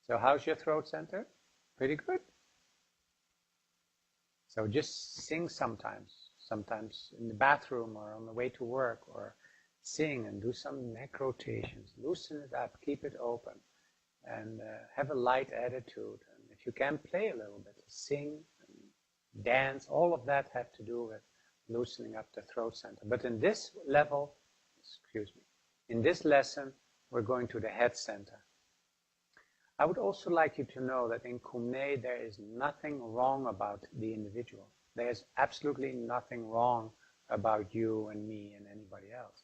So how's your throat center? Pretty good. So just sing sometimes in the bathroom or on the way to work, or sing and do some neck rotations. Loosen it up, keep it open, and have a light attitude. And if you can, play a little bit, sing, and dance. All of that have to do with loosening up the throat center. But in this level, in this lesson, we're going to the head center. I would also like you to know that in Kumne there is nothing wrong about the individual. There is absolutely nothing wrong about you and me and anybody else.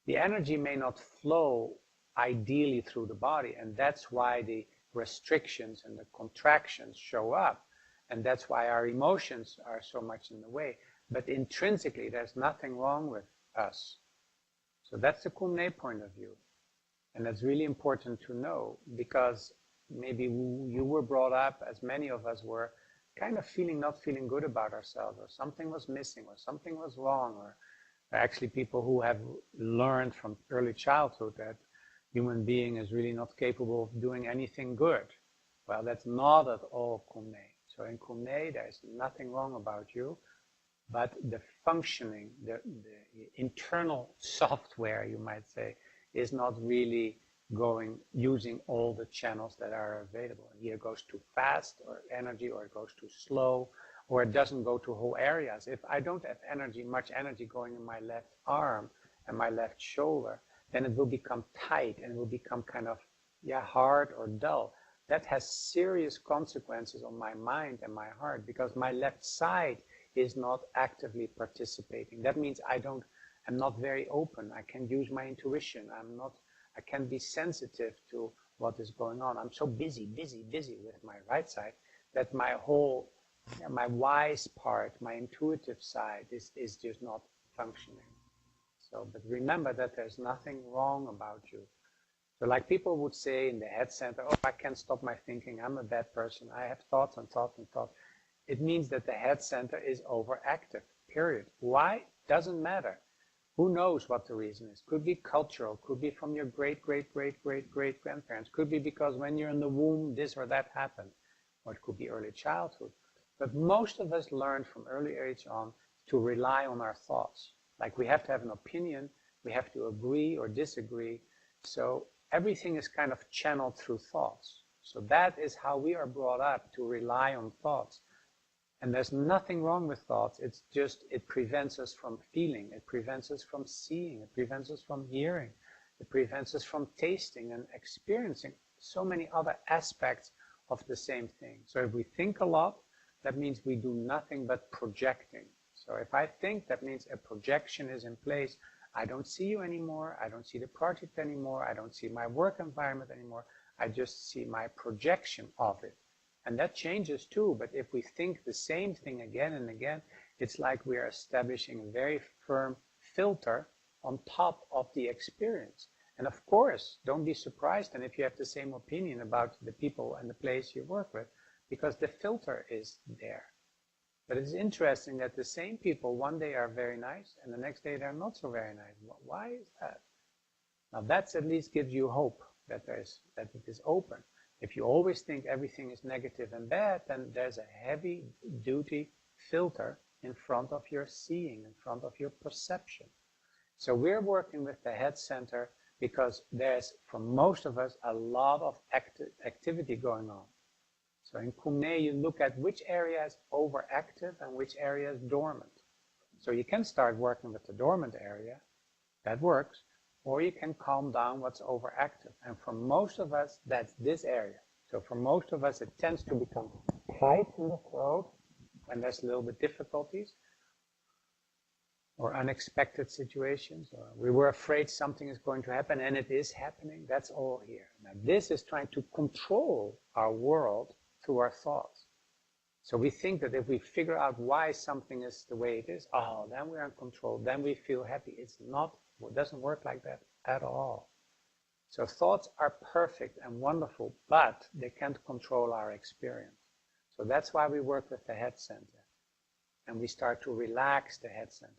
The energy may not flow ideally through the body, and that's why the restrictions and the contractions show up, and that's why our emotions are so much in the way. But intrinsically, there's nothing wrong with us. So that's the Kumne point of view. And that's really important to know, because maybe you were brought up, as many of us were, kind of not feeling good about ourselves, or something was missing, or something was wrong, or actually people who have learned from early childhood that human being is really not capable of doing anything good. Well, that's not at all Kumne. So in Kumne, there's nothing wrong about you, but the functioning, the internal software, you might say, is not really using all the channels that are available. Either it goes too fast, or energy, or it goes too slow, or it doesn't go to whole areas. If I don't have much energy going in my left arm and my left shoulder, then it will become tight and it will become kind of hard or dull. That has serious consequences on my mind and my heart, because my left side is not actively participating. That means I'm not very open. I can use my intuition. I can be sensitive to what is going on. I'm so busy with my right side that my wise part, my intuitive side is just not functioning. So, but remember that there's nothing wrong about you. So like people would say in the head center, oh, I can't stop my thinking, I'm a bad person, I have thoughts and thoughts and thoughts. It means that the head center is overactive, period. Why? Doesn't matter. Who knows what the reason is? Could be cultural, could be from your great-great-great-great-great-grandparents, could be because when you're in the womb this or that happened, or it could be early childhood. But most of us learn from early age on to rely on our thoughts. Like we have to have an opinion, we have to agree or disagree. So everything is kind of channeled through thoughts. So that is how we are brought up, to rely on thoughts. And there's nothing wrong with thoughts. It's just, it prevents us from feeling, it prevents us from seeing, it prevents us from hearing, it prevents us from tasting and experiencing so many other aspects of the same thing. So if we think a lot, that means we do nothing but projecting. So if I think, that means a projection is in place. I don't see you anymore, I don't see the project anymore, I don't see my work environment anymore, I just see my projection of it. And that changes too, but if we think the same thing again and again, it's like we are establishing a very firm filter on top of the experience. And of course, don't be surprised and if you have the same opinion about the people and the place you work with, because the filter is there. But it's interesting that the same people one day are very nice and the next day they're not so very nice. Why is that? Now that at least gives you hope that it is open. If you always think everything is negative and bad, then there's a heavy duty filter in front of your seeing, in front of your perception. So we're working with the head center because there's, for most of us, a lot of activity going on. So in Kumne, you look at which area is overactive and which area is dormant. So you can start working with the dormant area, that works, or you can calm down what's overactive. And for most of us, that's this area. So for most of us, it tends to become tight in the throat when there's a little bit difficulties, or unexpected situations, or we were afraid something is going to happen and it is happening. That's all here. Now this is trying to control our world through our thoughts. So we think that if we figure out why something is the way it is, oh, then we're in control, then we feel happy. It's not, it doesn't work like that at all. So thoughts are perfect and wonderful, but they can't control our experience. So that's why we work with the head center. And we start to relax the head center.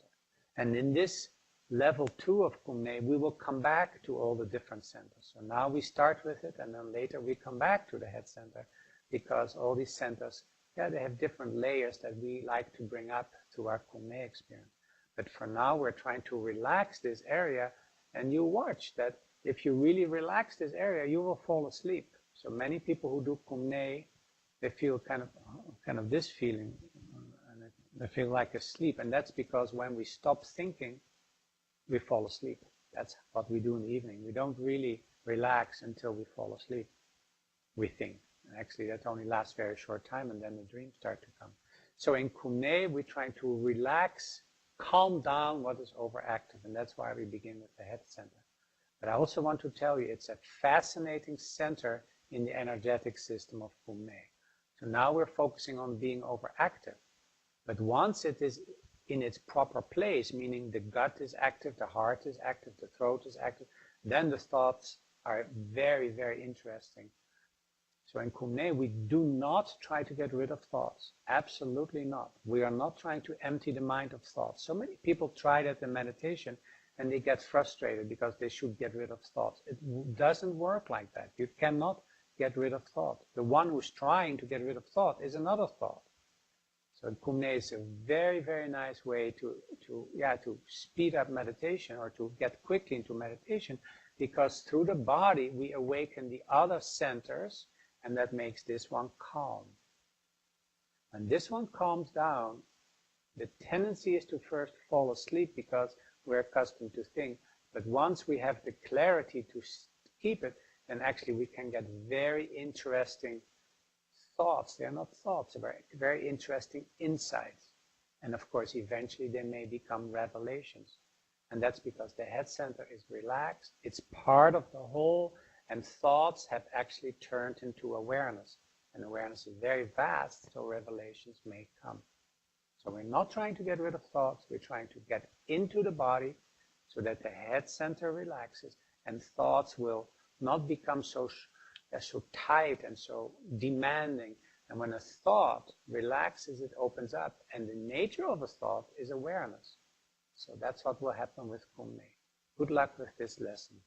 And in this level 2 of Kumne, we will come back to all the different centers. So now we start with it, and then later we come back to the head center, because all these centers, yeah, they have different layers that we like to bring up to our Kumne experience. But for now, we're trying to relax this area, and you watch that if you really relax this area, you will fall asleep. So many people who do Kumne, they feel kind of this feeling, and they feel like asleep, and that's because when we stop thinking, we fall asleep. That's what we do in the evening. We don't really relax until we fall asleep, we think. And actually, that only lasts a very short time, and then the dreams start to come. So in Kumne, we're trying to relax, calm down what is overactive, and that's why we begin with the head center. But I also want to tell you, it's a fascinating center in the energetic system of Kumne. So now we're focusing on being overactive. But once it is in its proper place, meaning the gut is active, the heart is active, the throat is active, then the thoughts are very, very interesting. So in Kumne, we do not try to get rid of thoughts. Absolutely not. We are not trying to empty the mind of thoughts. So many people try that in meditation, and they get frustrated because they should get rid of thoughts. It doesn't work like that. You cannot get rid of thought. The one who's trying to get rid of thought is another thought. So Kumne is a very, very nice way to speed up meditation, or to get quickly into meditation, because through the body we awaken the other centers, and that makes this one calm. When this one calms down, the tendency is to first fall asleep because we're accustomed to think, but once we have the clarity to keep it, then actually we can get very interesting thoughts. They are not thoughts, they're very, very interesting insights. And of course, eventually they may become revelations. And that's because the head center is relaxed, it's part of the whole, and thoughts have actually turned into awareness. And awareness is very vast, so revelations may come. So we're not trying to get rid of thoughts, we're trying to get into the body so that the head center relaxes, and thoughts will not become so tight and so demanding. And when a thought relaxes, it opens up, and the nature of a thought is awareness. So that's what will happen with Kumne. Good luck with this lesson.